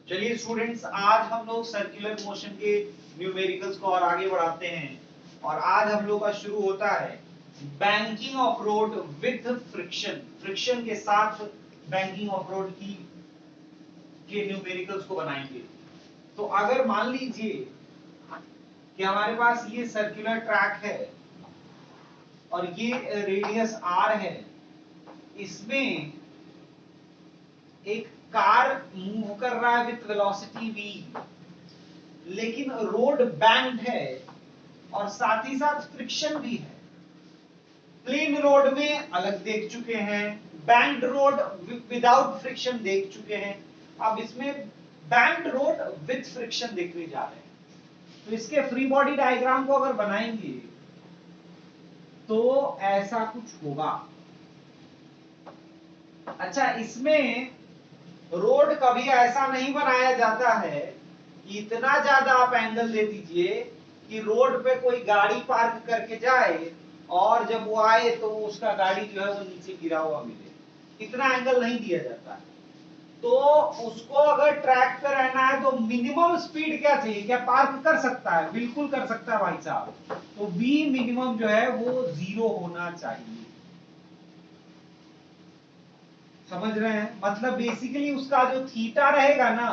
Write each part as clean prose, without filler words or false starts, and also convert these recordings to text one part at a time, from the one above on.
चलिए स्टूडेंट्स, आज हम लोग सर्कुलर मोशन के न्यूमेरिकल्स को और आगे बढ़ाते हैं और आज हम लोग का शुरू होता है banking of road with friction. Friction के साथ बैंकिंग ऑफ रोड की के न्यूमेरिकल्स को बनाएंगे। तो अगर मान लीजिए कि हमारे पास ये सर्कुलर ट्रैक है और ये रेडियस r है, इसमें एक कार मूव कर रहा है विथ वेलोसिटी v, लेकिन रोड बैंक्ड है और साथ ही साथ फ्रिक्शन भी है। प्लेन रोड में अलग देख चुके हैं, बैंक्ड रोड विदाउट फ्रिक्शन देख चुके हैं, अब इसमें बैंक्ड रोड विथ फ्रिक्शन देखने जा रहे हैं। तो इसके फ्री बॉडी डायग्राम को अगर बनाएंगे तो ऐसा कुछ होगा। अच्छा, इसमें रोड कभी ऐसा नहीं बनाया जाता है कि इतना ज्यादा आप एंगल दे दीजिए कि रोड पे कोई गाड़ी पार्क करके जाए और जब वो आए तो उसका गाड़ी जो है वो नीचे गिरा हुआ मिले। इतना एंगल नहीं दिया जाता है। तो उसको अगर ट्रैक पे रहना है तो मिनिमम स्पीड क्या चाहिए? क्या पार्क कर सकता है? बिल्कुल कर सकता है भाई साहब। तो v मिनिमम जो है वो 0 होना चाहिए। समझ रहे हैं? मतलब बेसिकली उसका जो थीटा रहेगा ना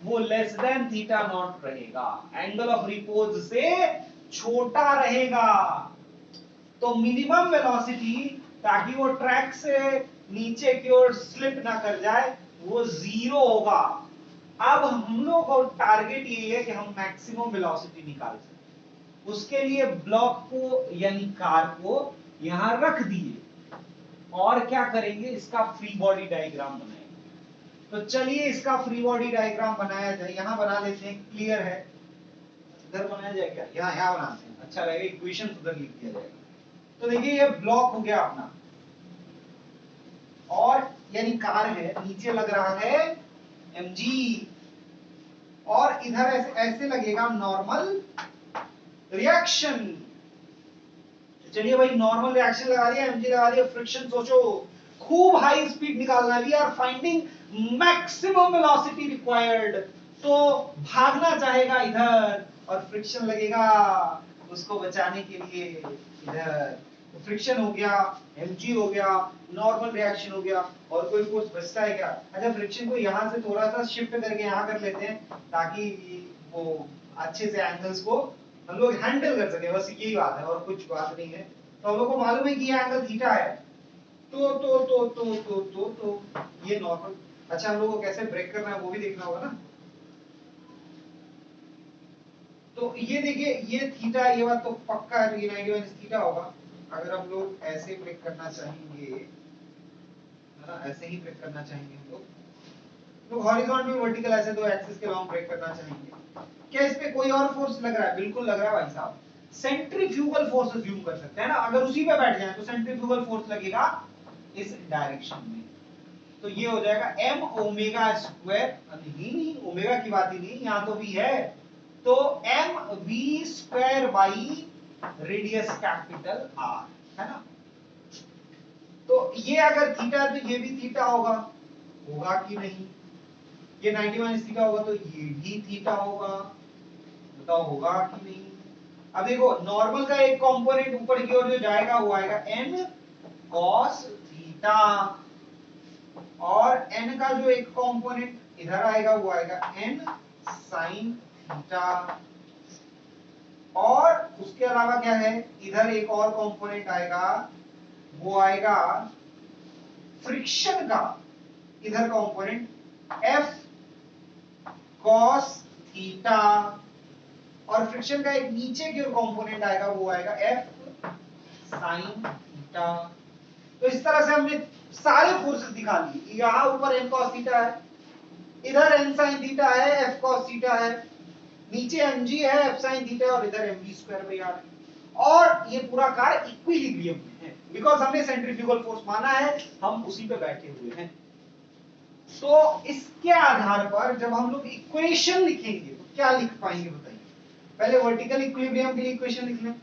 वो लेस देन थीटा नॉट रहेगा, एंगल ऑफ रिपोज से छोटा रहेगा। तो मिनिमम वेलोसिटी, ताकि वो ट्रैक से नीचे की ओर स्लिप ना कर जाए, वो 0 होगा। अब हम लोग का टारगेट ये है कि हम मैक्सिमम वेलोसिटी निकाल सकें। उसके लिए ब्लॉक को यानी कार को यहां रख दिए और क्या करेंगे, इसका फ्री बॉडी डायग्राम बनाएंगे। तो चलिए इसका फ्री बॉडी डायग्राम बनाया जाए। यहां बना लेते हैं, क्लियर है? इधर बनाया जाए क्या? यहां बनाते हैं, अच्छा लगेगा, इक्वेशन उधर लिख दिया जाएगा। तो देखिए ये ब्लॉक हो गया अपना, और यानी कार है, नीचे लग रहा है mg, और इधर ऐसे ऐसे लगेगा नॉर्मल रिएक्शन। चलिए भाई, नॉर्मल रिएक्शन लगा दिया, mg लगा दिया, फ्रिक्शन सोचो खूब हाई स्पीड निकालना है, we are finding maximum velocity required. तो भागना चाहेगा इधर और फ्रिक्शन लगेगा उसको बचाने के लिए इधर। तो फ्रिक्शन हो गया, mg हो गया, नॉर्मल रिएक्शन हो गया, और कोई फोर्स बचता है क्या? अच्छा, फ्रिक्शन को यहां से थोड़ा सा शिफ्ट करके यहां कर लेते हैं ताकि वो अच्छे से एंगल्स को हम लोग हैंडल कर सके, बस यही बात है और कुछ बात नहीं है। तो हम लोग को मालूम है कि ये एंगल थीटा है। तो ये नॉर्मल। अच्छा, हम लोग को कैसे ब्रेक करना है वो भी देखना होगा ना। तो ये देखिए, ये थीटा, ये बात तो पक्का है, ये 90 माइनस थीटा होगा। अगर हम लोग ऐसे ब्रेक करना चाहेंगे, है ना, ऐसे ही ब्रेक करना चाहेंगे हम लोग हॉरिजॉन्टल वर्टिकल ऐसे दो एक्सिस के लॉन्ग ब्रेक करना चाहेंगे, क्या इस पे कोई और फोर्स लग रहा है? बिल्कुल लग रहा है भाई साहब। सेंट्रीफ्यूगल फोर्स अज्यूम कर सकते हैं ना, अगर उसी पे बैठ जाए तो सेंट्रीफ्यूगल फोर्स लगेगा इस डायरेक्शन में। तो ये हो जाएगा m ओमेगा स्क्वायर, नहीं ओमेगा की बात ही नहीं, यहां तो v है, तो m v square by radius capital r, है ना। तो ये अगर थीटा है तो ये भी थीटा होगा, होगा कि नहीं? ये 90 माइनस थीटा होगा तो ये भी थीटा होगा, बताओ होगा कि नहीं? अब देखो, नॉर्मल का एक कंपोनेंट ऊपर की ओर जो जाएगा वो आएगा n cos थीटा, और n का जो एक कंपोनेंट इधर आएगा वो आएगा n sin थीटा, और उसके अलावा क्या है, इधर एक और कंपोनेंट आएगा, वो आएगा फ्रिक्शन का इधर कंपोनेंट f cos थीटा, और फ्रिक्शन का एक नीचे की ओर कंपोनेंट आएगा, वो आएगा f sin थीटा। तो इस तरह से हमने सारे फोर्सेस दिखा लिए। यहां ऊपर n cos थीटा है, इधर n sin थीटा है, f cos थीटा है, नीचे mg है, f sin थीटा, और इधर mv स्क्वायर बाई r, और ये पूरा कार इक्विलिब्रियम में है बिकॉज हमने सेंट्रीफ्यूगल फोर्स माना है, हम उसी पे बैठे हुए हैं। तो इसके आधार पर जब हम लोग इक्वेशन लिखेंगे तो क्या लिख पाएंगे बताइए? पहले वर्टिकल इक्विलिब्रियम के लिए इक्वेशन लिख लें।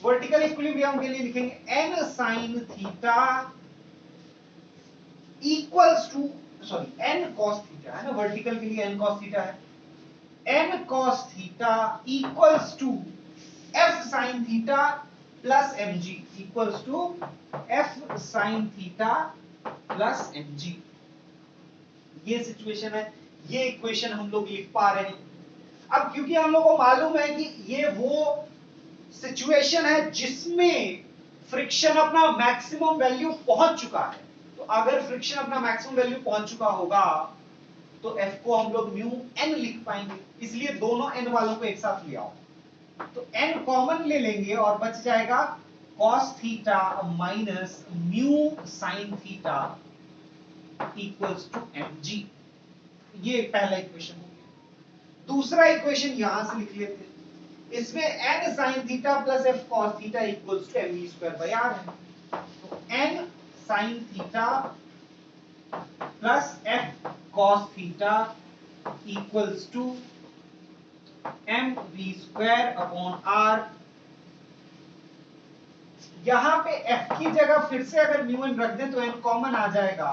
वर्टिकल इक्विलिब्रियम के लिए लिखेंगे n sin theta equals to sorry n cos theta है ना, वर्टिकल के लिए n cos थीटा है, n cos theta equals to f sin theta plus mg equals to f sin theta plus mg। ये situation है, ये equation हम लोग लिख पा रहे हैं। अब क्योंकि हम लोग को मालूम है कि ये वो सिचुएशन है जिसमें फ्रिक्शन अपना मैक्सिमम वैल्यू पहुंच चुका है, तो अगर फ्रिक्शन अपना मैक्सिमम वैल्यू पहुंच चुका होगा तो f को हम लोग म्यू n लिख पाएंगे, इसलिए दोनों n वालों को एक साथ ले आओ, तो n कॉमन ले लेंगे और बच जाएगा cos theta minus mu sin theta equals to mg। ये पहला इक्वेशन हो गया। दूसरा इक्वेशन यहां से लिख लेते हैं, इसमें n sin theta plus f cos theta equals to mv square by r है, तो n sin theta plus f cos theta equals to mv square upon r। यहां पे f की जगह फिर से अगर म्यू n रख दें तो n कॉमन आ जाएगा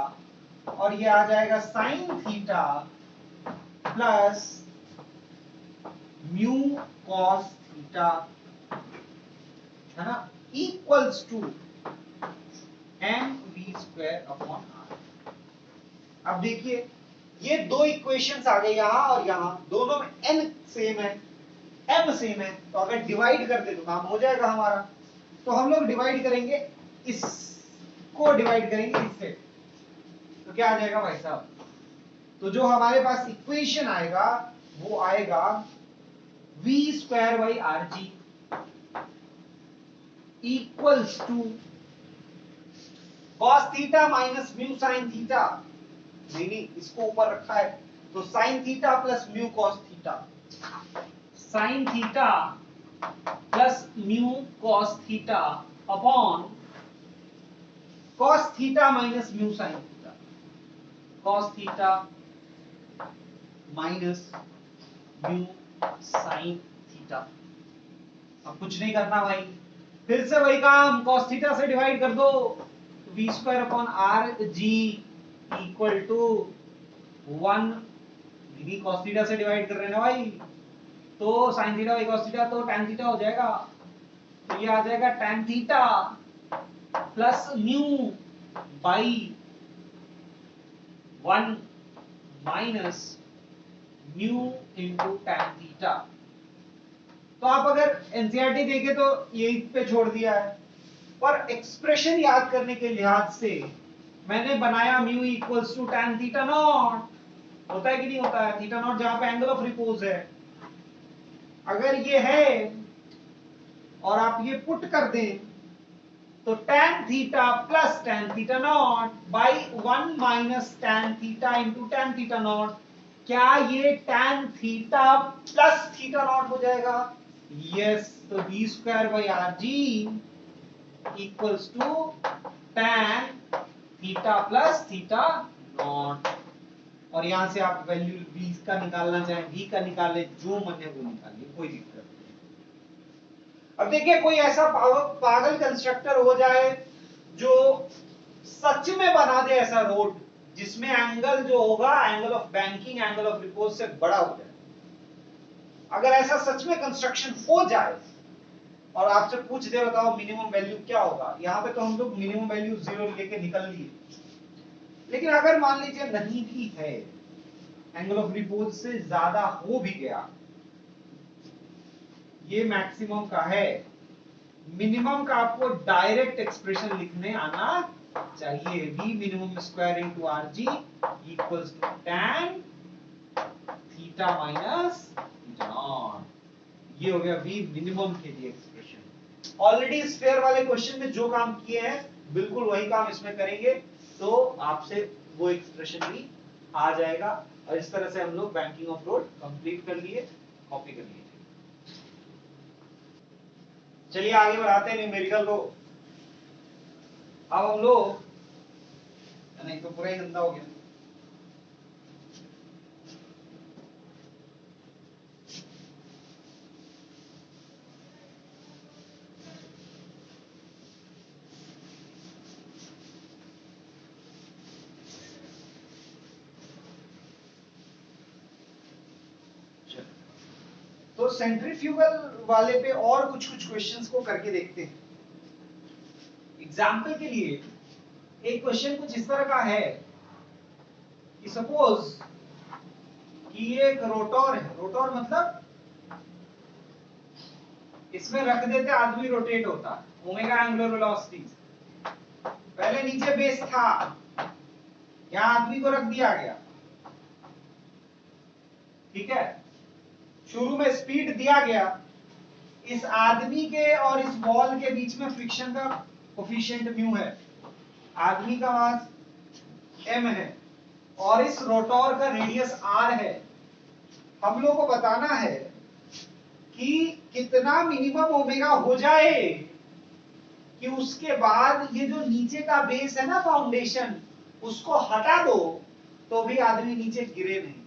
और ये आ जाएगा sin theta plus mu cos theta, है ना, equals to mv square upon r। अब देखिए ये दो इक्वेशंस आ गए यहां और यहां, दोनों में n सेम है, m सेम है, तो अगर डिवाइड कर दे तो काम हो जाएगा हमारा। तो हम लोग डिवाइड करेंगे, इसको डिवाइड करेंगे इससे, तो क्या आ जाएगा भाई साहब, तो जो हमारे पास इक्वेशन आएगा वो आएगा v square by r g equals to cos theta minus mu sin theta, नहीं इसको ऊपर रखा है, तो sin theta plus mu cos theta, sin theta plus mu cos theta upon cos theta minus mu sin theta, cos theta minus mu sin theta. अब कुछ नहीं करना भाई, फिर से वही काम, cos थीटा से डिवाइड कर दो, v square upon r g equal to 1, v cos theta से डिवाइड कर रहे हैं ना भाई, तो sin theta by cos theta तो tan थीटा हो जाएगा, तो ये आ जाएगा tan theta plus mu by 1 minus mu into tan theta. तो आप अगर एनसीईआरटी देखे तो यही पे छोड़ दिया है, पर एक्सप्रेशन याद करने के लिहाज से मैंने बनाया mu equals to tan theta not, होता है कि नहीं होता है, थीटा नॉट जहां पे एंगल ऑफ रिपोज है, अगर ये है और आप ये पुट कर दें तो tan theta plus tan theta not by 1 minus tan theta into tan theta not, क्या ये tan theta plus theta not हो जाएगा? यस, तो v square by r g equals to tan theta plus theta not, और यहां से आप value v का निकालना चाहें v का निकाले, जो मन है वो निकालिए, कोई दिक्कत नहीं। अब देखिए कोई ऐसा पागल कंस्ट्रक्टर हो जाए जो सच में बना दे ऐसा रोड जिसमें एंगल जो होगा angle of banking angle of repose से बड़ा हो जाए, अगर ऐसा सच में कंस्ट्रक्शन हो जाए और आपसे पूछ दे बताओ मिनिमम वैल्यू क्या होगा, यहां पे तो हम लोग मिनिमम वैल्यू 0 लेके निकल लिए, लेकिन अगर मान लीजिए नहीं भी है, एंगल ऑफ रिपोज से ज्यादा हो भी गया, ये मैक्सिमम का है, मिनिमम का आपको डायरेक्ट एक्सप्रेशन लिखने आना चाहिए, v minimum square into r g equals to tan theta minus theta not, ये हो गया v मिनिमम के लिए एक्सप्रेशन। ऑलरेडी स्फीयर वाले क्वेश्चन में जो काम किए हैं बिल्कुल वही काम इसमें करेंगे, तो आपसे वो एक्सप्रेशन भी आ जाएगा, और इस तरह से हम लोग बैंकिंग ऑफ रोड कंप्लीट कर लिए, कॉपी कर लिए। चलिए आगे बढ़ाते हैं न्यूमेरिकल को। अब हम लोग, नहीं तो पूरा ही गंदा हो गया, तो सेंट्रीफ्यूगल वाले पे और कुछ कुछ क्वेश्चंस को करके देखते हैं। एग्जाम्पल के लिए एक क्वेश्चन कुछ इस तरह का है कि सपोज कि ये एक रोटोर है, रोटोर मतलब इसमें रख देते आदमी रोटेट होता है, ओमेगा एंगुलर वेलोसिटी। पहले नीचे बेस था, यहां आदमी को रख दिया गया, ठीक है, शुरू में स्पीड दिया गया, इस आदमी के और इस बॉल के बीच में फ्रिक्शन का कोफिशिएंट म्यू है, आदमी का मास m है और इस रोटोर का रेडियस r है। हम लोग को बताना है कि कितना मिनिमम ओमेगा हो जाए कि उसके बाद ये जो नीचे का बेस है ना फाउंडेशन, उसको हटा दो तो भी आदमी नीचे गिरे नहीं,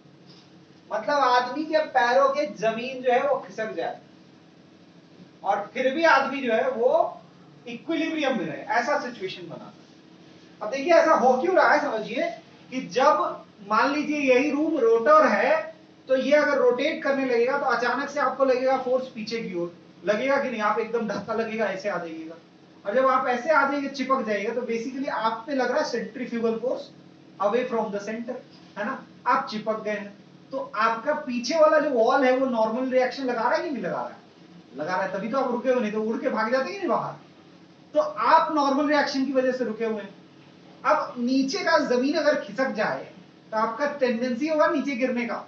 मतलब आदमी के पैरों के जमीन जो है वो खिसक जाए और फिर भी आदमी जो है वो इक्विलिब्रियम में रहे, ऐसा सिचुएशन बनाना। अब देखिए ऐसा हो क्यों रहा है, समझिए कि जब मान लीजिए यही रूम रोटर है तो ये अगर रोटेट करने लगेगा तो अचानक से आपको लगेगा फोर्स पीछे की ओर, लगेगा कि नहीं, आप एकदम धक्का लगेगा ऐसे आ जाइएगा, और जब आप ऐसे आ जाइए चिपक जाएगा तो बेसिकली आप पे लग रहा है centrifugal force away from the centre, है ना, आप चिपक गए हैं। तो आपका पीछे वाला जो वॉल है वो नॉर्मल रिएक्शन लगा रहा है कि नहीं लगा रहा है, लगा रहा है, तभी तो आप रुके हो, नहीं तो उड़ के भाग जाते कि नहीं बाहर। तो आप नॉर्मल रिएक्शन की वजह से रुके हुए हैं। अब नीचे का जमीन अगर खिसक जाए तो आपका टेंडेंसी होगा नीचे गिरने का,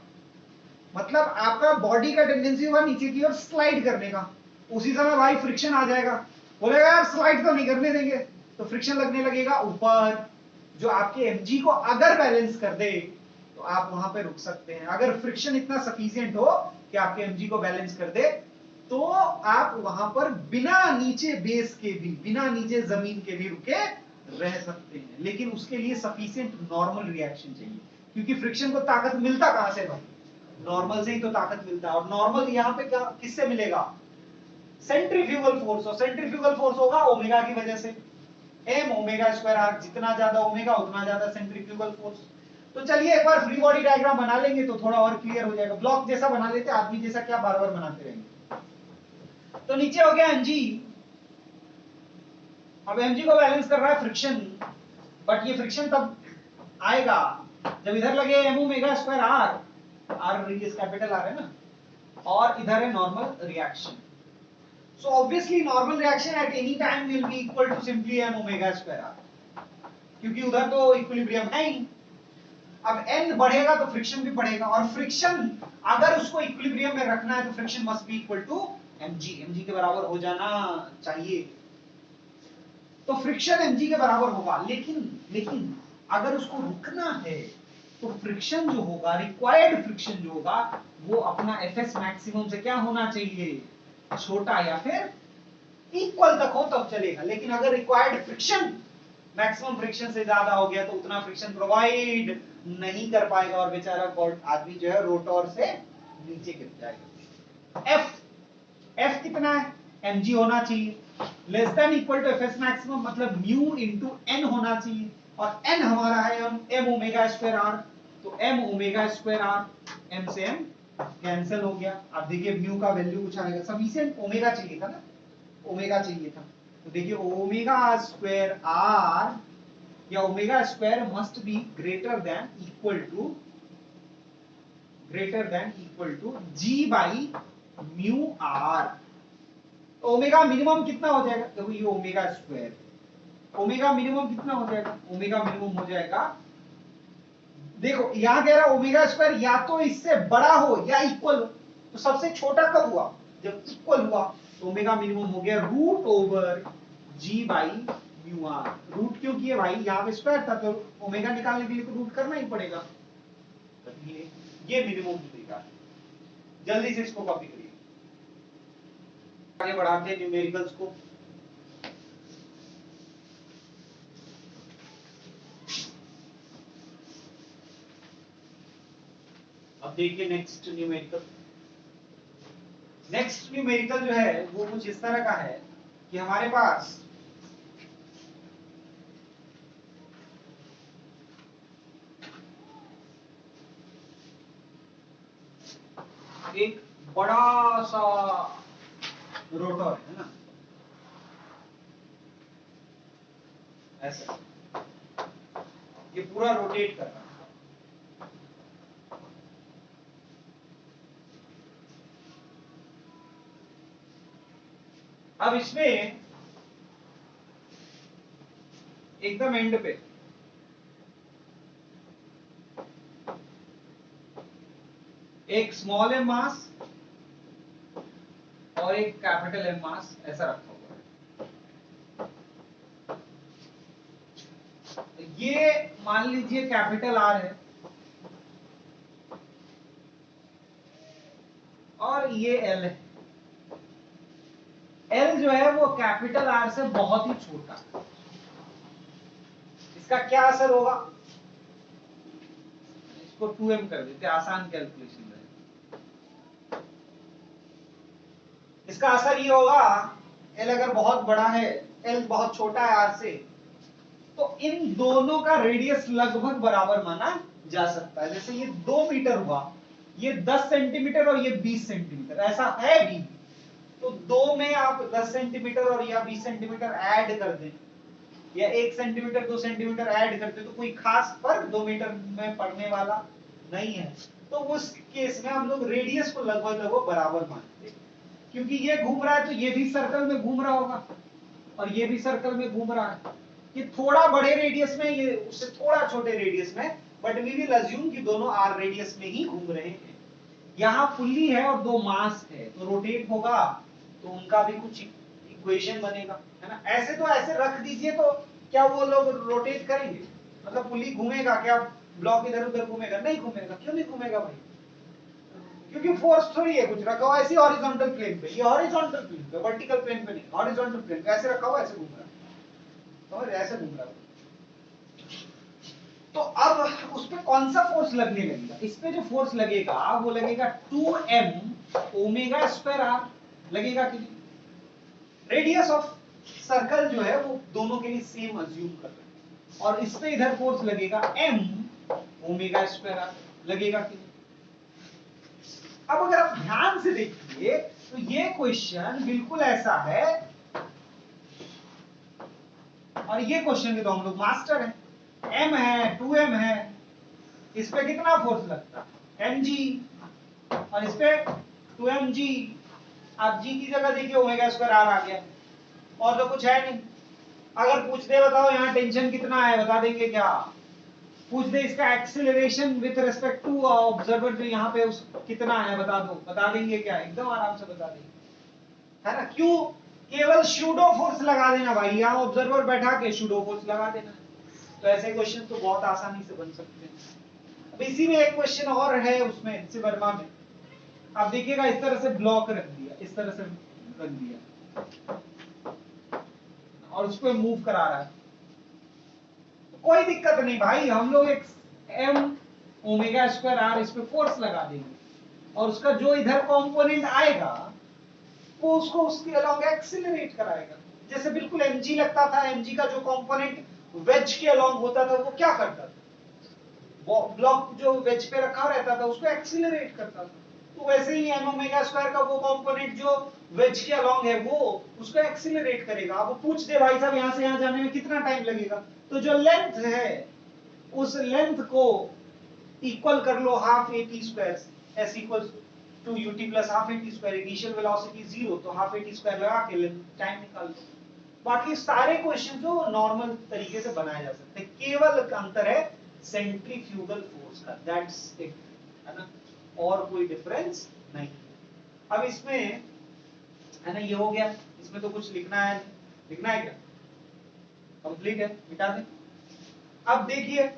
मतलब आपका बॉडी का टेंडेंसी होगा नीचे की ओर स्लाइड करने का। उसी समय भाई फ्रिक्शन आ जाएगा, बोलेगा यार स्लाइड तो नहीं करने देंगे, तो फ्रिक्शन लगने लगेगा ऊपर, जो आपके एमजी को अगर बैलेंस कर दे तो आप वहां पे रुक सकते हैं। अगर फ्रिक्शन इतना सफिशिएंट हो कि आपके एमजी को बैलेंस कर दे तो आप वहां पर बिना नीचे बेस के भी, बिना नीचे जमीन के भी रुके रह सकते हैं, लेकिन उसके लिए सफिशिएंट नॉर्मल रिएक्शन चाहिए, क्योंकि फ्रिक्शन को ताकत मिलता कहां से भाई, नॉर्मल से ही तो ताकत मिलता है। और नॉर्मल यहां पे क्या किससे मिलेगा, सेंट्रीफ्यूगल फोर्स, और सेंट्रीफ्यूगल फोर्स होगा ओमेगा की वजह से, m ओमेगा स्क्वायर r, जितना ज्यादा ओमेगा उतना ज्यादा सेंट्रीफ्यूगल फोर्स। तो चलिए एक बार फ्री बॉडी डायग्राम बना लेंगे तो थोड़ा और क्लियर हो जाएगा, ब्लॉक जैसा बना लेते, आदमी जैसा क्या बार बार बनाते रहेंगे। तो नीचे हो गया mg, अब mg को बैलेंस कर रहा है फ्रिक्शन, बट ये फ्रिक्शन तब आएगा जब इधर लगे m omega square r, r radius capital r है ना, और इधर है normal reaction. So obviously normal reaction at any time will be equal to simply m omega square r, क्योंकि उधर तो इक्विलिब्रियम है ही। अब n बढ़ेगा तो फ्रिक्शन भी बढ़ेगा, और फ्रिक्शन अगर उसको इक्विलिब्रियम में रखना है तो friction must be equal to mg, mg के बराबर हो जाना चाहिए। तो फ्रिक्शन mg के बराबर होगा, लेकिन अगर उसको रुकना है तो फ्रिक्शन जो होगा, रिक्वायर्ड फ्रिक्शन जो होगा, वो अपना fs मैक्सिमम से क्या होना चाहिए, छोटा या फिर इक्वल तक हो तब चलेगा। लेकिन अगर रिक्वायर्ड फ्रिक्शन मैक्सिमम फ्रिक्शन से ज्यादा हो गया तो उतना फ्रिक्शन प्रोवाइड नहीं कर पाएगा और बेचारा आदमी जो है रोटर से नीचे गिर जाएगा। f कितना है, mg होना चाहिए, less than equal to FS maximum, मतलब म्यू इनटू n होना चाहिए, और n हमारा है m ओमेगा स्क्वायर r, तो m omega square r, m से m कैंसिल हो गया। अब देखिए म्यू का वैल्यू कुछ आएगा, सफिशिएंट ओमेगा चाहिए था ना, ओमेगा चाहिए था, तो देखिए ओमेगा स्क्वायर r या omega square must be greater than equal to g by mu r। Omega minimum कितना हो जाएगा, देखो ये ओमेगा स्क्वायर, ओमेगा मिनिमम कितना हो जाएगा, ओमेगा मिनिमम हो जाएगा, देखो यहां कह रहा ओमेगा स्क्वायर या तो इससे बड़ा हो या इक्वल हो, तो सबसे छोटा कब हुआ, जब इक्वल हुआ, तो ओमेगा मिनिमम हो गया root over g by mu R. Root क्यों किए भाई, यहां पे स्क्वायर था तो ओमेगा निकालने के लिए तो रूट करना ही पड़ेगा, तो ये मिनिमम मिलेगा। जल्दी से इसको कॉपी करिए, आगे बढ़ाते हैं न्यूमेरिकल्स को। अब देखिए नेक्स्ट न्यूमेरिकल जो है वो कुछ इस तरह का है कि हमारे पास एक बड़ा सा रोटर है ना, ऐसा ये पूरा रोटेट कर रहा है। अब इसमें एकदम एंड पे एक स्मॉल एम मास और एक कैपिटल एम मास ऐसा रखा हुआ है। ये मान लीजिए कैपिटल आर है और ये एल है। एल जो है वो कैपिटल आर से बहुत ही छोटा है। इसका क्या असर होगा, इसको 2m कर देते, आसान कैलकुलेशन है। इसका असर ये होगा, एल अगर बहुत बड़ा है, एल बहुत छोटा है आर से, तो इन दोनों का रेडियस लगभग बराबर माना जा सकता है। जैसे ये 2 मीटर हुआ, ये 10 सेंटीमीटर और ये 20 सेंटीमीटर ऐसा है भी, तो 2 में आप 10 सेंटीमीटर और या 20 सेंटीमीटर ऐड कर दें, या 1 सेंटीमीटर 2 सेंटीमीटर ऐड करते, तो कोई खास फर्क 2 मीटर में पड़ने वाला नहीं है। तो उस केस में हम लोग रेडियस को लगभग लगभग बराबर मानते हैं, क्योंकि ये घूम रहा है तो ये भी सर्कल में घूम रहा होगा और ये भी सर्कल में घूम रहा है। ये थोड़ा बड़े रेडियस में, ये उससे थोड़ा छोटे रेडियस में, बट वी विल अज्यूम कि दोनों आर रेडियस में ही घूम रहे हैं। यहाँ पुल्ली है और 2 मास है, तो रोटेट होगा तो उनका भी कुछ इक्वेशन बनेगा, है ना। ऐसे तो ऐसे रख दीजिए, तो क्या वो लोग रोटेट करेंगे? मतलब पुल्ली घूमेगा क्या, ब्लॉक इधर उधर घूमेगा? नहीं घूमेगा। क्यों नहीं घूमेगा भाई? क्योंकि फोर्स थोड़ी है कुछ रखा हुआ ऐसी हॉरिजॉन्टल प्लेन पे, ये हॉरिजॉन्टल प्लेन पे, वर्टिकल प्लेन पे नहीं, हॉरिजॉन्टल प्लेन पे ऐसे रखा हुआ, ऐसे घूम रहा है और ऐसे घूम रहा है। तो अब उस पे कौन सा फोर्स लगने लगेगा? इस पे जो फोर्स लगेगा वो लगेगा 2m ओमेगा स्क्वायर आर लगेगा कि नहीं? रेडियस ऑफ सर्कल जो है वो दोनों के लिए सेम अज्यूम कर रहे हैं, और इस पे इधर फोर्स लगेगा m ओमेगा स्क्वायर आर लगेगा कि नहीं? अब अगर आप ध्यान से देखिए तो ये क्वेश्चन बिल्कुल ऐसा है, और ये क्वेश्चन के तो हम लोग मास्टर हैं। m है, 2m है, इस पे कितना फोर्स लगता है? mg, और इस पे 2mg। आप g की जगह देखिए ओमेगा स्क्वायर आर आ गया, और तो कुछ है नहीं। अगर पूछ दे बताओ यहाँ टेंशन कितना है, बता देंगे क्या? पूछ दे इसका acceleration with respect to observer जो यहाँ पे उस कितना है, बता दो, बता देंगे क्या? एकदम आराम से बता देंगे, है ना। क्यों? केवल शूडो फोर्स लगा देना भाई, यहाँ ऑब्जर्वर बैठा के शूडो फोर्स लगा देना। तो ऐसे क्वेश्चन तो बहुत आसानी से बन सकते हैं। अब इसी में एक क्वेश्चन और है उसमें से वर्मा में, आप देखिएगा इस तरह से ब्लॉक रख दिया, इस तरह से रख दिया और उसको मूव करा रहा है, कोई दिक्कत नहीं भाई, हम लोग एक m ओमेगा स्क्वायर आर इस पे फोर्स लगा देंगे, और उसका जो इधर कंपोनेंट आएगा वो उसको उसके अलोंग एक्सीलरेट कराएगा। जैसे बिल्कुल mg लगता था, mg का जो कंपोनेंट वेज के अलोंग होता था वो क्या करता था? वो ब्लॉक जो वेज पे रखा रहता था उसको एक्सीलरेट करता था। तो वैसे ही m ओमेगा स्क्वायर का वो कंपोनेंट जो वेज के अलोंग है वो उसको एक्सीलरेट करेगा। अब पूछ दे भाई साहब यहां से यहां जाने में कितना टाइम लगेगा, तो जो लेंथ है उस लेंथ को इक्वल कर लो half at square, s equals to ut plus half at square, initial velocity 0, तो हाफ at स्क्वायर लगा के टाइम निकाल लो। बाकी सारे क्वेश्चन जो नॉर्मल तरीके से बनाए जा सकते हैं, केवल अंतर है सेंट्रीफ्यूगल फोर्स का, दैट्स इट, है ना, और कोई डिफरेंस नहीं। अब इसमें है ना, ये हो गया, इसमें तो कुछ लिखना है, लिखना है क्या? कंप्लीट है, मिटा दें। अब देखिए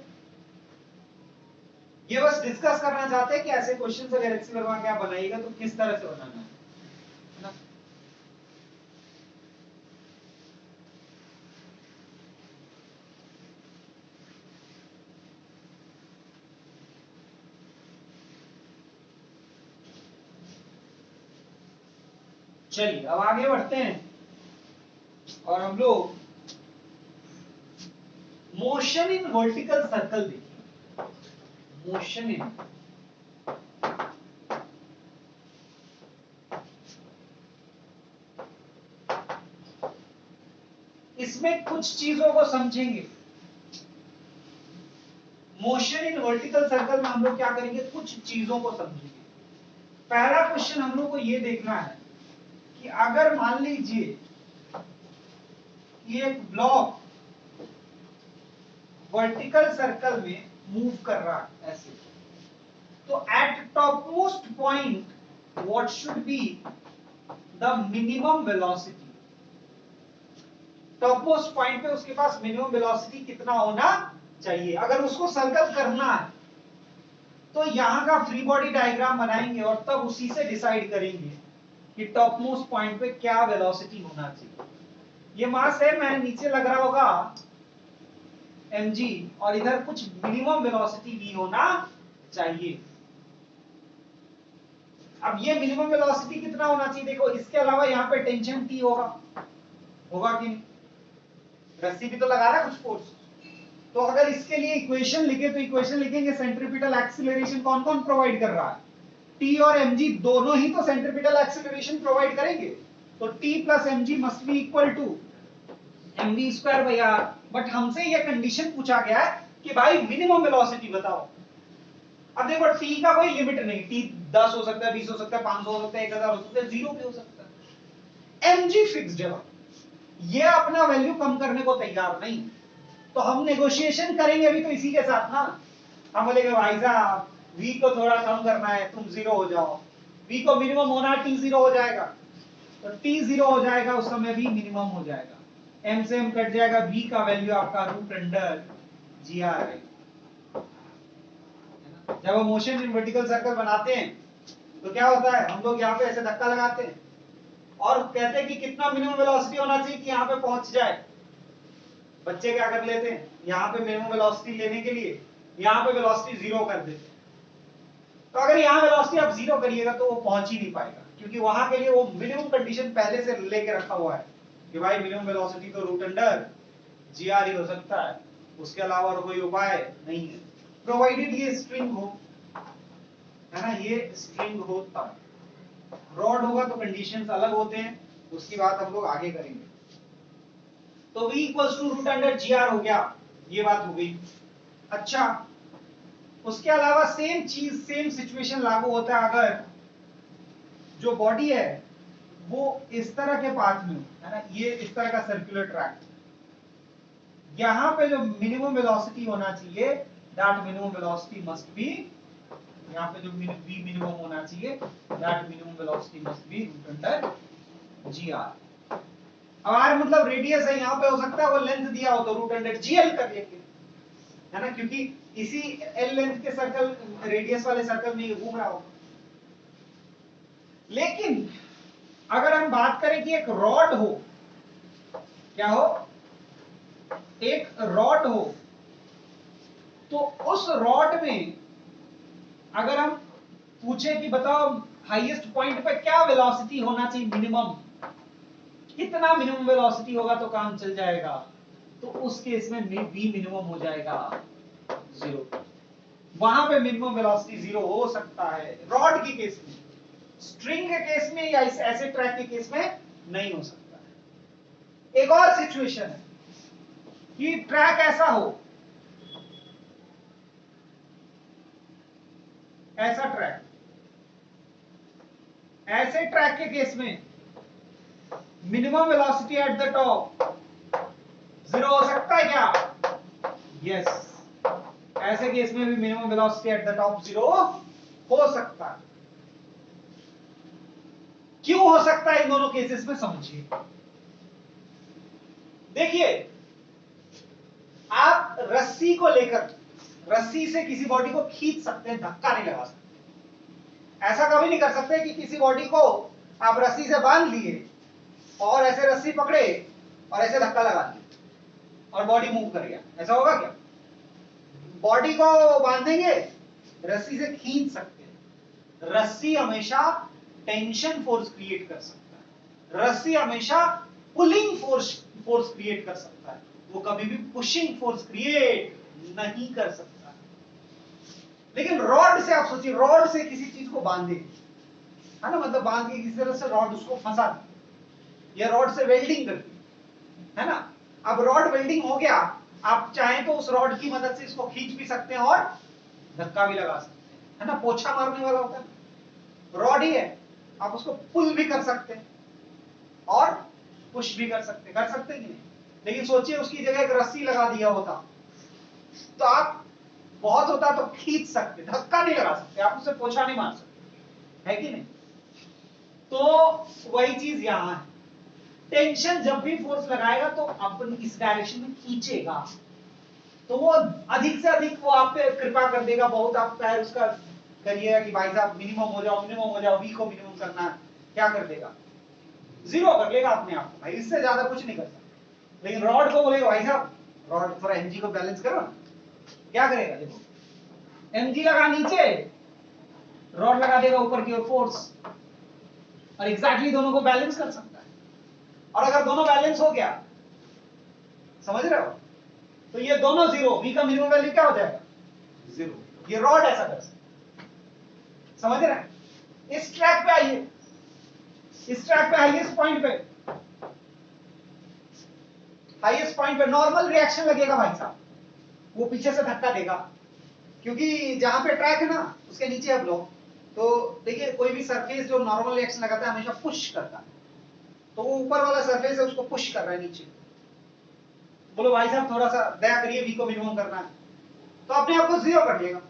ये बस डिस्कस करना चाहते हैं कि ऐसे क्वेश्चन अगर एक्सेल वर्मा क्या बनाएगा तो किस तरह से बनाना है ना। चलिए अब आगे बढ़ते हैं और हम लोग मोशन इन वर्टिकल सर्कल देखिए। मोशन इन इसमें कुछ चीजों को समझेंगे। मोशन इन वर्टिकल सर्कल में हम लोग क्या करेंगे, कुछ चीजों को समझेंगे। पहला क्वेश्चन हम लोग को ये देखना है कि अगर मान लीजिए ये एक ब्लॉक वर्टिकल सर्कल में मूव कर रहा है ऐसे, तो eight top most point what should be the minimum velocity. Top most point पे उसके पास मिनिमम वेलोसिटी कितना होना चाहिए। अगर उसको सर्कल करना है तो यहां का फ्री बॉडी डायग्राम बनाएंगे और तब उसी से डिसाइड करेंगे कि टॉप मोस्ट पॉइंट पे क्या वेलोसिटी होना चाहिए। ये मास है, मैं नीचे लग रहा होगा mg और इधर कुछ मिनिमम वेलोसिटी भी होना चाहिए। अब ये मिनिमम वेलोसिटी कितना होना चाहिए, देखो इसके अलावा यहाँ पे टेंशन T होगा कि नहीं, रस्सी भी तो लगा रहा है कुछ फोर्स। तो अगर इसके लिए इक्वेशन लिखे तो इक्वेशन लिखेंगे सेंट्रीपिटल एक्सीलरेशन कौन कौन प्रोवाइड कर रहा है, T और mg दोनों ही तो सेंट्रीपिटल एक्सीलरेशन प्रोवाइड करेंगे। तो T plus mg must be equal to mv square by r। But हमसे ये कंडीशन पूछा गया है कि भाई मिनिमम वेलोसिटी बताओ। अब देखो T का कोई लिमिट नहीं, T 10 हो सकता है, 20 हो सकता है, 500 हो सकता है, 1000 हो सकता है, 0 भी हो सकता है। mg फिक्स्ड है, ये अपना वैल्यू कम करने को तैयार नहीं। तो हम नेगोशिएशन करेंगे अभी तो इसी के साथ ना। हम बोलेंगे भाई साहब v को थोड़ा कम करना है, तुम 0 हो जाओ। v को मिनिमम होना है, t 0 हो जाएगा, तो t 0 हो जाएगा, उस समय v मिनिमम हो जाएगा। m से m कट जाएगा, v का वैल्यू आपका रूट अंडर gr है। जब हम मोशन इन वर्टिकल सर्कल बनाते हैं तो क्या होता है, हम लोग यहाँ पे ऐसे धक्का लगाते हैं और कहते हैं कि कितना मिनिमम वेलोसिटी होना चाहिए कि यहाँ पे पहुंच जाए। बच्चे क्या कर लेते हैं, यहाँ पे मिनिमम वेलोसिटी लेने के लिए यहाँ पे वेलोसिटी 0 कर देते हैं। तो अगर यहाँ वेलोसिटी आप 0 करिएगा तो वो पहुंच ही नहीं पाएगा, क्योंकि वहां के लिए वो मिनिमम कंडीशन पहले से लेके रखा हुआ है कि भाई मिनिमम वेलोसिटी तो रूट अंडर gr ही हो सकता है, उसके अलावा और कोई उपाय नहीं है, प्रोवाइडेड ये स्ट्रिंग हो, है ना, ये स्ट्रिंग हो तब। रॉड होगा तो कंडीशंस अलग होते हैं, उसकी बात हम लोग आगे करेंगे। तो v equals to root under gr हो गया, ये बात हो गई। अच्छा, उसके अलावा सेम चीज सेम सिचुएशन लागू होता है अगर जो बॉडी है वो इस तरह के पाथ में, है ना, ये इस तरह का सर्कुलर ट्रैक, यहां पे जो मिनिमम वेलोसिटी होना चाहिए that minimum velocity must be, यहाँ पे जो v मिनिमम होना चाहिए that minimum velocity must be root under gr। अब r मतलब रेडियस है, यहाँ पे हो सकता है वो लेंथ दिया हो तो रूट अंडर gl कर लेंगे, है ना, क्योंकि इसी l लेंथ के सर्कल रेडियस वाले सर्कल में ये घूम रहा होगा। लेकिन अगर हम बात करें कि एक रॉड हो, क्या हो, एक रॉड हो, तो उस रॉड में अगर हम पूछे कि बताओ हाईएस्ट पॉइंट पे क्या वेलोसिटी होना चाहिए मिनिमम, कितना मिनिमम वेलोसिटी होगा तो काम चल जाएगा, तो उस केस में v मिनिमम हो जाएगा 0। वहां पे मिनिमम वेलोसिटी 0 हो सकता है रॉड के केस में, स्ट्रिंग के केस में या इस ऐसे ट्रैक के केस में नहीं हो सकता है। एक और सिचुएशन है कि ट्रैक ऐसा हो, ऐसा ट्रैक, ऐसे ट्रैक के केस में minimum velocity at the top 0 हो सकता है क्या? यस, ऐसे केस में भी minimum velocity at the top 0 हो सकता है। क्यों हो सकता है इन दोनों केसेस में, समझिए। देखिए, आप रस्सी को लेकर, रस्सी से किसी बॉडी को खींच सकते हैं, धक्का नहीं लगा सकते। ऐसा कभी नहीं कर सकते कि किसी बॉडी को आप रस्सी से बांध लिए और ऐसे रस्सी पकड़े और ऐसे धक्का लगा दिया और बॉडी मूव कर गया, ऐसा होगा क्या? बॉडी को बांधेंगे, रस्सी से खींच सकते हैं। रस्सी हमेशा टेंशन फोर्स क्रिएट कर सकता है, रस्सी हमेशा पुलिंग फोर्स क्रिएट कर सकता है, वो कभी भी पुशिंग फोर्स क्रिएट नहीं कर सकता। लेकिन रॉड से आप सोचिए, रॉड से किसी चीज को बांधे, है ना, मतलब बांध के किसी तरह से रॉड उसको फंसा दी, या रॉड से वेल्डिंग कर दी, है ना, अब रॉड वेल्डिंग हो गया, आप चाहें तो उस रॉड की मदद से इसको खींच भी सकते हैं और धक्का भी लगा सकते हैं, है ना, पोछा मारने वाला होता है, रॉड ही है, आप उसको पुल भी कर सकते हैं और पुश भी कर सकते कि नहीं। लेकिन सोचिए उसकी जगह एक रस्सी लगा दिया होता तो आप बहुत होता तो खींच सकते, धक्का नहीं लगा सकते, आप उसे पोछा नहीं मार सकते, है कि नहीं। तो वही चीज यहां है, टेंशन जब भी फोर्स लगाएगा तो अपन इस डायरेक्शन में खींचेगा, तो वो अधिक से अधिक वो आप पे कृपा कर देगा, बहुत आप पैर उसका करिएगा कि भाई साहब मिनिमम हो जाओ, वी को मिनिमम करना है, क्या कर देगा, जीरो कर लेगा अपने आप को, भाई इससे ज्यादा कुछ नहीं कर सकता। लेकिन रॉड को बोलेगा भाई साहब रॉड थोड़ा एमजी को बैलेंस करो, क्या करेगा, देखो एमजी लगा नीचे, रॉड लगा देगा ऊपर की ओर फोर्स, और एग्जैक्टली दोनों को बैलेंस कर सकता है। और अगर दोनों बैलेंस हो गया, समझ रहे हो, तो ये दोनों जीरो, वी का मिनिमम वैल्यू क्या हो जाएगा, जीरो, ये रॉड ऐसा कर सकता, समझ रहे हैं। इस ट्रैक पे आइए, इस ट्रैक पे हाईएस्ट पॉइंट पे नॉर्मल रिएक्शन लगेगा भाई साहब, वो पीछे से धक्का देगा, क्योंकि जहां पे ट्रैक है ना उसके नीचे अब लोग, तो देखिए कोई भी सरफेस जो नॉर्मल रिएक्शन लगाता है हमेशा पुश करता है, तो वो ऊपर वाला सरफेस है उसको पुश कर रहा है नीचे, बोलो भाई साहब थोड़ा सा दया करिए, वी को मिनिमम करना है, तो अपने आप को जीरो कर लेगा।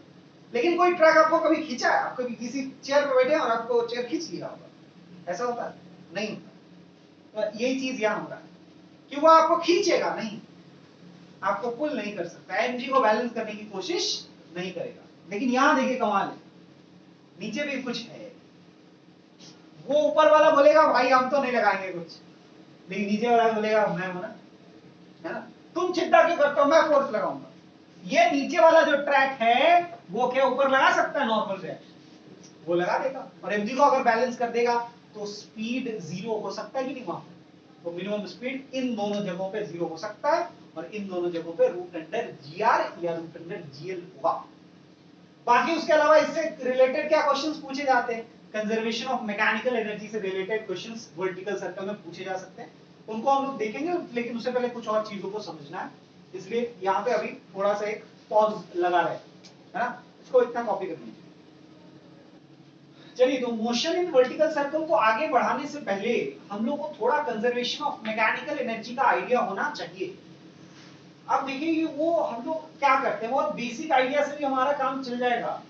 लेकिन कोई ट्रक आपको कभी खींचा है, आप कभी किसी चेयर पे बैठे और आपको चेयर खींच लिया होगा, ऐसा होता है, नहीं होता। तो यही चीज यहां हो रहा है कि वो आपको खींचेगा नहीं, आपको पुल नहीं कर सकता, एमजी को बैलेंस करने की कोशिश नहीं करेगा। लेकिन यहां देखिए कमाल है, नीचे भी कुछ है, वो ऊपर वाला बोलेगा भाई हम तो नहीं लगाएंगे कुछ, लेकिन नीचे वाला बोलेगा मैं हूं ना, है ना, तुम चिंता क्यों करते हो, मैं फोर्स लगाऊंगा। ये नीचे वाला जो ट्रैक है वो क्या ऊपर लगा सकता है नॉर्मल रिएक्शन, वो लगा देगा, और एमजी को अगर बैलेंस कर देगा तो स्पीड जीरो हो सकता है कि नहीं वहां, तो मिनिमम स्पीड इन दोनों जगहों पे जीरो हो सकता है, और इन दोनों जगहों पे रूट अंडर जीआर या रूट अंडर जीएल होगा। बाकी उसके अलावा इससे रिलेटेड क्या क्वेश्चंस पूछे जाते हैं, कंजर्वेशन ऑफ मैकेनिकल एनर्जी से रिलेटेड क्वेश्चंस वर्टिकल सर्कल में पूछे जा सकते हैं, उनको हम लोग देखेंगे, लेकिन उससे पहले कुछ और चीजों को समझना है, इसलिए यहाँ पे अभी थोड़ा सा एक पॉज लगा रहे, है ना, इसको इतना कॉपी कर लीजिए। चलिए, तो मोशन इन वर्टिकल सर्कल को आगे बढ़ाने से पहले हम लोग को थोड़ा कंजर्वेशन ऑफ मैकेनिकल एनर्जी का आइडिया होना चाहिए। अब देखिए वो हम लोग क्या करते हैं, बहुत बेसिक आइडिया से भी हमारा काम चल जाएगा,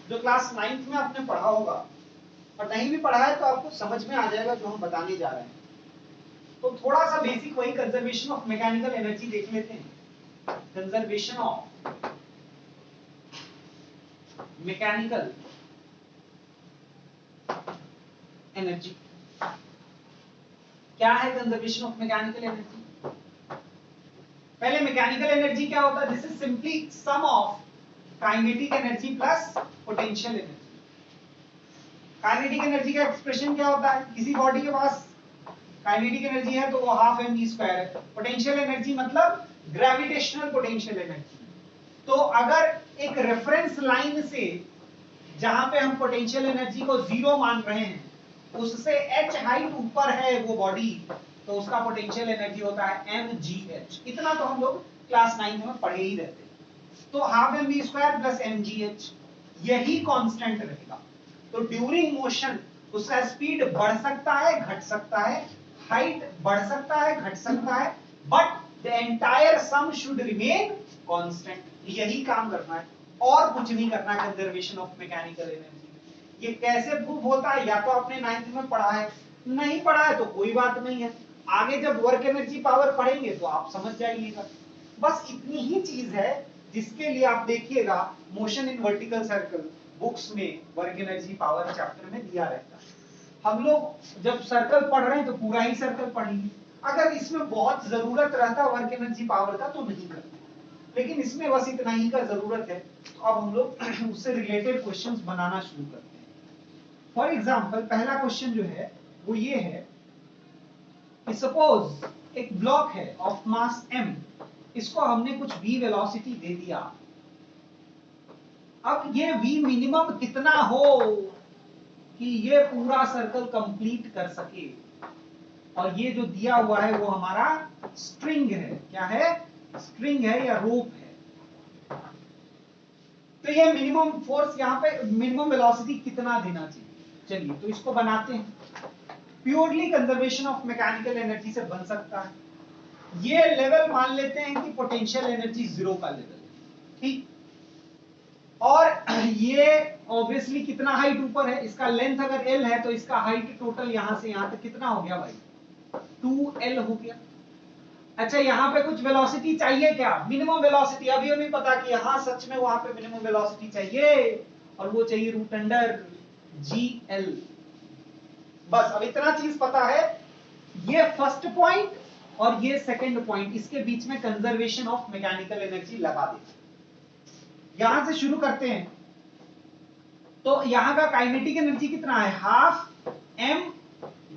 जो क्लास 9th में आपने पढ़ा होगा, और नहीं भी पढ़ा है तो आपको समझ में आ जाएगा जो हम बताने जा रहे हैं। तो थोड़ा सा बेसिक वही कंजर्वेशन ऑफ मैकेनिकल एनर्जी देख लेते हैं। कंजर्वेशन ऑफ मैकेनिकल एनर्जी क्या है, कंजर्वेशन ऑफ मैकेनिकल एनर्जी। पहले मैकेनिकल एनर्जी क्या होता है, this is simply some of kinetic energy plus potential energy. Kinetic energy का एक्सप्रेशन क्या होता है, किसी बॉडी के पास काइनेटिक एनर्जी है तो वो हाफ एम वी स्क्वायर है, पोटेंशियल एनर्जी मतलब ग्रेविटेशनल पोटेंशियल एनर्जी। तो अगर एक रेफरेंस लाइन से जहां पे हम पोटेंशियल एनर्जी को जीरो मान रहे हैं उससे h हाइट ऊपर है वो बॉडी, तो उसका पोटेंशियल एनर्जी होता है mgh। इतना तो हम लोग क्लास 9 में पढ़े ही रहते हैं। तो half M V square plus mgh यही कांस्टेंट रहेगा। तो ड्यूरिंग मोशन उसका स्पीड बढ़ सकता है, घट सकता है, हाइट बढ़ सकता है, घट सकता है, but the entire sum should remain constant. यही काम करना है और कुछ नहीं करना कंजर्वेशन ऑफ मैकेनिकल एनर्जी। ये कैसे प्रूव होता है, या तो आपने 9th में पढ़ा है, नहीं पढ़ा है तो कोई बात नहीं है, आगे जब वर्क एनर्जी पावर पढ़ेंगे तो आप समझ जाइएगा। बस इतनी ही चीज है जिसके लिए आप देखिएगा motion in vertical circle books में वर्क एनर्जी पावर चैप्टर में दिया रहता है। हम लोग जब सर्कल पढ़ रहे हैं तो पूरा ही सर्कल पढ़ेंगे, अगर इसमें बहुत जरूरत रहता वर्क एनर्जी पावर का तो नहीं करते, लेकिन इसमें बस इतना ही का जरूरत है। तो अब हम लोग उससे रिलेटेड क्वेश्चंस बनाना शुरू करते हैं। फॉर एग्जांपल पहला क्वेश्चन जो है वो ये है कि सपोज एक ब्लॉक है ऑफ मास m, इसको हमने कुछ v वेलोसिटी दे दिया। अब ये v मिनिमम कितना हो कि ये पूरा सर्कल कंप्लीट कर सके, और ये जो दिया हुआ है वो हमारा स्ट्रिंग है। क्या है? स्ट्रिंग है या रोप है। तो ये मिनिमम फोर्स यहाँ पे मिनिमम वेलोसिटी कितना देना चाहिए? चलिए तो इसको बनाते हैं। Purely conservation of mechanical energy से बन सकता है। ये लेवल मान लेते हैं कि पोटेंशियल एनर्जी जीरो का लेवल, ठीक। और ये ऑब्वियसली कितना हाइट ऊपर है, इसका लेंथ अगर l है तो इसका हाइट टोटल यहां से यहां तक कितना हो गया भाई? 2l हो गया। अच्छा यहां पे कुछ वेलोसिटी चाहिए क्या? Minimum velocity. अभी हमें पता कि यहां सच में वहां पे मिनिमम वेलोसिटी चाहिए और वो चाहिए रूट अंडर gl। बस अब इतना चीज पता है। ये फर्स्ट पॉइंट और ये सेकंड पॉइंट, इसके बीच में कंजर्वेशन ऑफ मैकेनिकल एनर्जी लगा देते। यहां से शुरू करते हैं। तो यहां का काइनेटिक एनर्जी कितना है? हाफ एम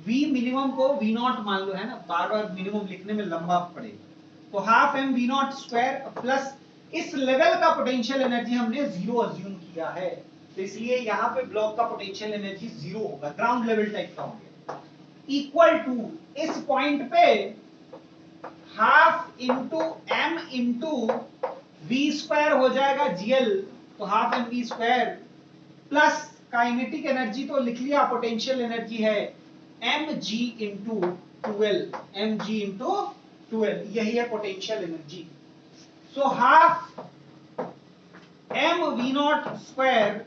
वी मिनिमम को वी नॉट मान लो, है ना, बार बार मिनिमम लिखने में लंबा पड़ेगा। तो half M V not square plus इस लेवल का पोटेंशियल एनर्जी हमने जीरो अज्यूम किया है, तो इसलिए यहां पे ब्लॉक का पोटेंशियल एनर्जी जीरो होगा, ग्राउंड लेवल टाइप का हो गया। इक्वल टू इस पॉइंट पे half into M into V square हो जाएगा जीएल, तो half M V square plus kinetic energy तो लिख लिया, पोटेंशियल एनर्जी है M G into 12, M G into 12, यही है potential energy. So half M V not square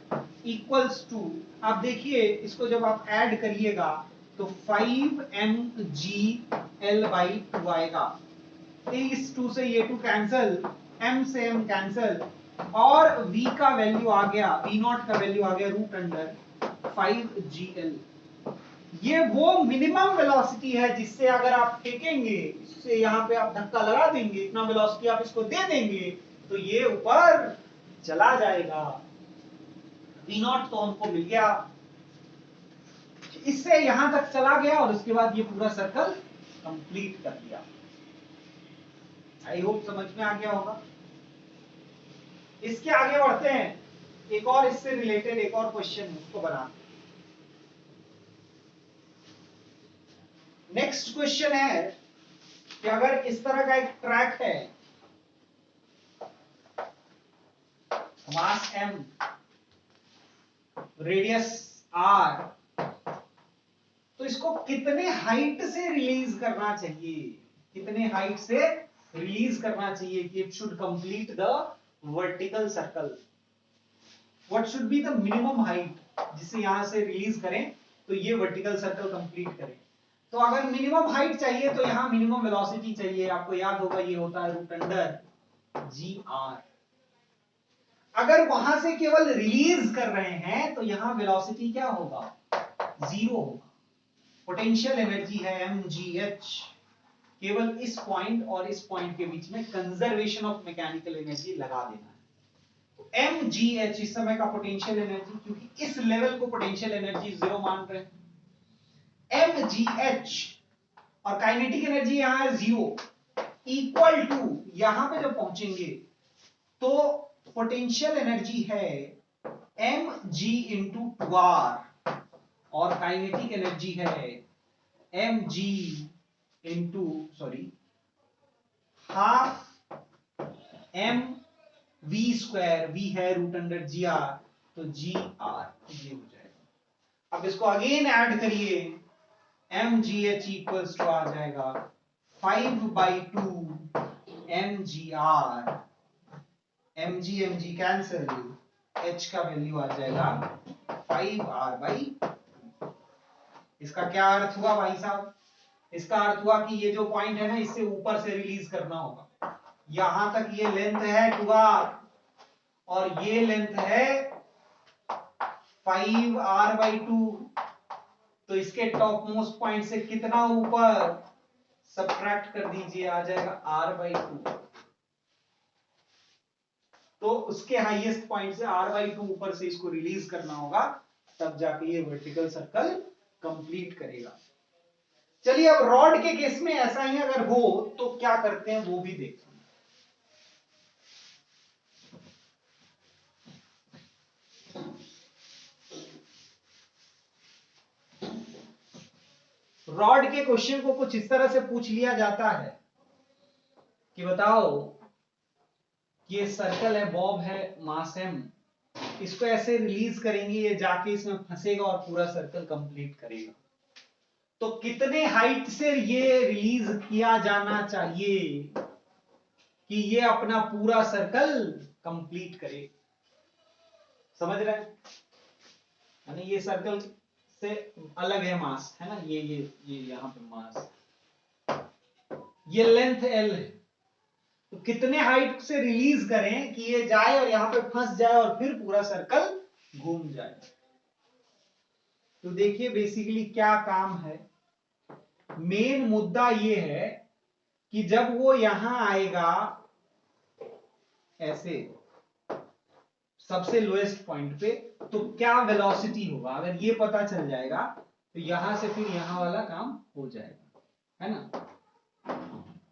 equals to, आप देखिए इसको जब आप ऐड करिएगा तो 5 एम जी एल बाई 2 आएगा। इस 2 से ये 2 कैंसल, m से m कैंसल, और v का वैल्यू आ गया, v नॉट का वैल्यू आ गया रूट अंडर 5gl। ये वो मिनिमम वेलोसिटी है जिससे अगर आप फेंकेंगे, इससे यहां पे आप धक्का लगा देंगे, इतना वेलोसिटी आप इसको दे देंगे तो ये ऊपर चला जाएगा। v नॉट तो हमको मिल गया, इससे यहां तक चला गया और उसके बाद ये पूरा सर्कल कंप्लीट कर दिया। आई होप समझ में आ गया होगा। इसके आगे बढ़ते हैं, एक और इससे रिलेटेड एक और क्वेश्चन उसको बनाते हैं। नेक्स्ट क्वेश्चन है कि अगर इस तरह का एक ट्रैक है, मास m, रेडियस r, तो इसको कितने हाइट से रिलीज करना चाहिए? कितने हाइट से रिलीज करना चाहिए कि it should complete the vertical circle? What should be the minimum height जिसे यहां से रिलीज करें तो ये वर्टिकल सर्कल कंप्लीट करें? तो अगर मिनिमम हाइट चाहिए तो यहां मिनिमम वेलोसिटी चाहिए, आपको याद होगा ये होता है रूट अंडर जी आर। अगर वहां से केवल रिलीज कर रहे हैं तो यहां वेलोसिटी क्या होगा? जीरो होगा। पोटेंशियल एनर्जी है mgh, केवल इस पॉइंट और इस पॉइंट के बीच में कंजर्वेशन ऑफ मैकेनिकल एनर्जी लगा देना है। तो mgh इस समय का पोटेंशियल एनर्जी, क्योंकि इस लेवल को पोटेंशियल एनर्जी जीरो मान रहे हैं, mgh और काइनेटिक एनर्जी यहां है जीरो, इक्वल टू यहां पे जब पहुंचेंगे तो पोटेंशियल एनर्जी है mg इंटू 2r और काइनेटिक एनर्जी है mg into half m v square, v है रूट अंडर जी आर, तो जी आर ये हो जाएगा। अब इसको अगेन ऐड करिए, mgh इक्वल्स टू आ जाएगा 5/2 mgr, mg mg cancel, h का वैल्यू आ जाएगा 5r/2। इसका क्या अर्थ हुआ भाई साहब? इसका अर्थ हुआ कि ये जो पॉइंट है ना, इससे ऊपर से रिलीज करना होगा। यहां तक ये लेंथ है 2r और ये लेंथ है 5r/2, तो इसके टॉप मोस्ट पॉइंट से कितना ऊपर सब्ट्रैक्ट कर दीजिए, आ जाएगा r/2। तो उसके हाईएस्ट पॉइंट से r/2 ऊपर से इसको रिलीज करना होगा, तब जाके ये वर्टिकल सर्कल कंप्लीट करेगा। चलिए अब रॉड के केस में ऐसा ही अगर हो तो क्या करते हैं वो भी देखते हैं। रॉड के क्वेश्चन को कुछ इस तरह से पूछ लिया जाता है कि बताओ ये सर्कल है, बॉब है, मास एम, इसको ऐसे रिलीज करेंगे, ये जाके इसमें फंसेगा और पूरा सर्कल कंप्लीट करेगा। तो कितने हाइट से ये रिलीज किया जाना चाहिए कि ये अपना पूरा सर्कल कंप्लीट करे? समझ रहे हैं? यानी ये सर्कल से अलग है मास, है ना, ये यहां पे मास, ये लेंथ एल है, तो कितने हाइट से रिलीज करें कि ये जाए और यहां पे फंस जाए और फिर पूरा सर्कल घूम जाए? तो देखिए बेसिकली क्या काम है, मेन मुद्दा ये है कि जब वो यहां आएगा ऐसे सबसे लोएस्ट पॉइंट पे, तो क्या वेलोसिटी होगा, अगर ये पता चल जाएगा तो यहां से फिर यहां वाला काम हो जाएगा, है ना,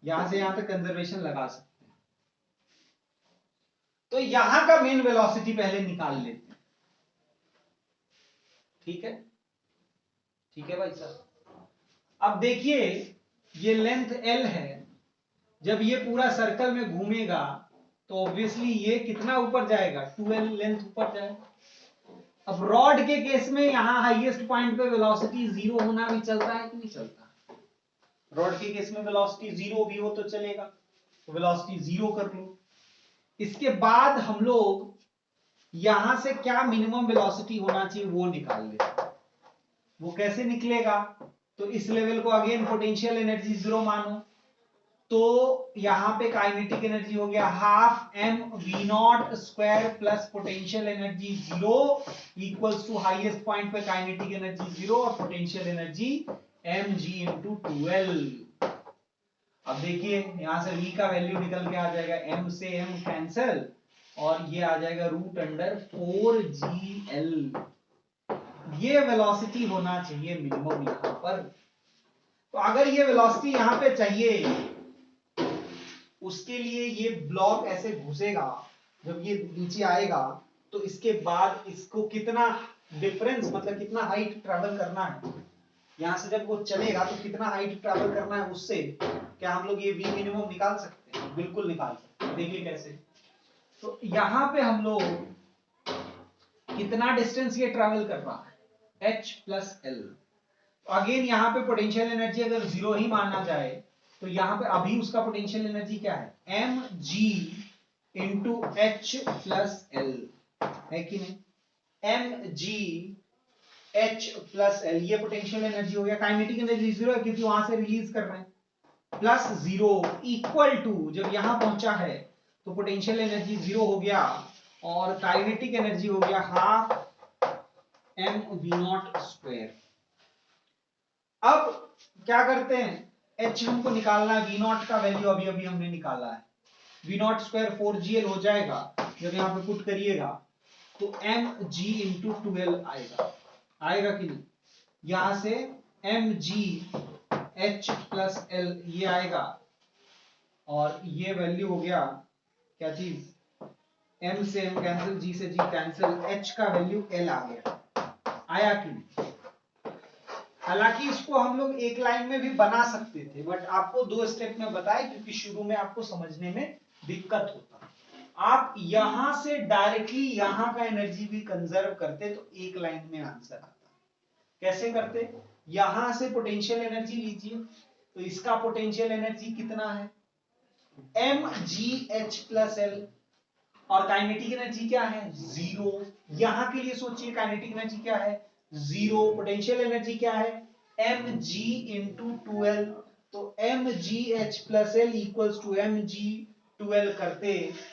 यहां से यहां तक कंजर्वेशन लगा सकते हैं। तो यहां का मेन वेलोसिटी पहले निकाल लेते हैं। ठीक है, ठीक है भाई साहब। अब देखिए ये लेंथ एल है, जब ये पूरा सर्कल में घूमेगा तो ऑब्वियसली ये कितना ऊपर जाएगा, 2l लेंथ ऊपर जाएगा। अब रॉड के केस में यहां हाईएस्ट पॉइंट पे वेलोसिटी 0 होना भी चलता है कि नहीं चलता? रॉड के केस में वेलोसिटी 0 भी हो तो चलेगा, तो वेलोसिटी 0 कर लो। इसके बाद हम लोग यहां से क्या मिनिमम वेलोसिटी होना चाहिए वो निकाल लेते। वो कैसे निकलेगा? तो इस लेवल को अगेन पोटेंशियल एनर्जी 0 मानो, तो यहां पे काइनेटिक एनर्जी हो गया half M V not square plus potential energy 0 equals to highest point पे काइनेटिक एनर्जी 0 और potential energy M G into 2l। अब देखिए यहां से v का वैल्यू निकल के आ जाएगा, m से m कैंसल और ये आ जाएगा √4gl। ये वेलोसिटी होना चाहिए मिनिमम यहां पर। तो अगर ये वेलोसिटी यहां पे चाहिए, उसके लिए ये ब्लॉक ऐसे घुसेगा, जब ये नीचे आएगा तो इसके बाद इसको कितना डिफरेंस, मतलब कितना हाइट ट्रेवल करना है, यहां से जब वो चलेगा तो कितना हाइट ट्रेवल करना है, उससे क्या हम लोग ये v मिनिमम निकाल सकते हैं? बिल्कुल निकाल सकते हैं। देखिए कैसे। तो यहां पे हम लोग कितना डिस्टेंस ये ट्रेवल कर रहा है, h प्लस एल। अगेन यहां पे पोटेंशियल एनर्जी अगर 0 ही माना जाए तो यहां पे अभी उसका पोटेंशियल एनर्जी क्या है, M G into H plus L, है कि नहीं? M G H plus L, ये पोटेंशियल एनर्जी हो गया। काइनेटिक एनर्जी 0 है क्योंकि वहां से रिलीज कर रहे हैं, प्लस 0 इक्वल टू, जब यहां पहुंचा है तो पोटेंशियल एनर्जी 0 हो गया और काइनेटिक एनर्जी हो गया half M V not square. अब क्या करते हैं, h हमको निकालना है, v नॉट का वैल्यू अभी अभी हमने निकाला है, v नॉट स्क्वायर 4gl हो जाएगा, जब यहां पे पुट करिएगा तो mg इंटू 2l आएगा, आएगा कि नहीं? यहां से mg h प्लस l ये आएगा और ये वैल्यू हो गया क्या चीज, m से m कैंसिल, g से g कैंसिल, h का वैल्यू l आ गया, आया कि नहीं? हालांकि इसको हम लोग एक लाइन में भी बना सकते थे, बट आपको 2 स्टेप में बताया क्योंकि शुरू में आपको समझने में दिक्कत होता। आप यहां से डायरेक्टली यहां का एनर्जी भी कंजर्व करते तो एक लाइन में आंसर आता। कैसे करते, यहां से पोटेंशियल एनर्जी लीजिए, तो इसका पोटेंशियल एनर्जी कितना है, M G H plus L, और काइनेटिक एनर्जी क्या है, 0। यहां के लिए सोचिए काइनेटिक एनर्जी क्या है, 0। पोटेंशियल एनर्जी क्या है, एम जी इंटू 2l, तो M G H plus L equals to M G 2l करते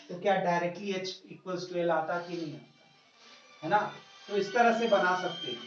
तो क्या directly h equals to l आता कि नहीं आता, है ना? तो इस तरह से बना सकते हैं।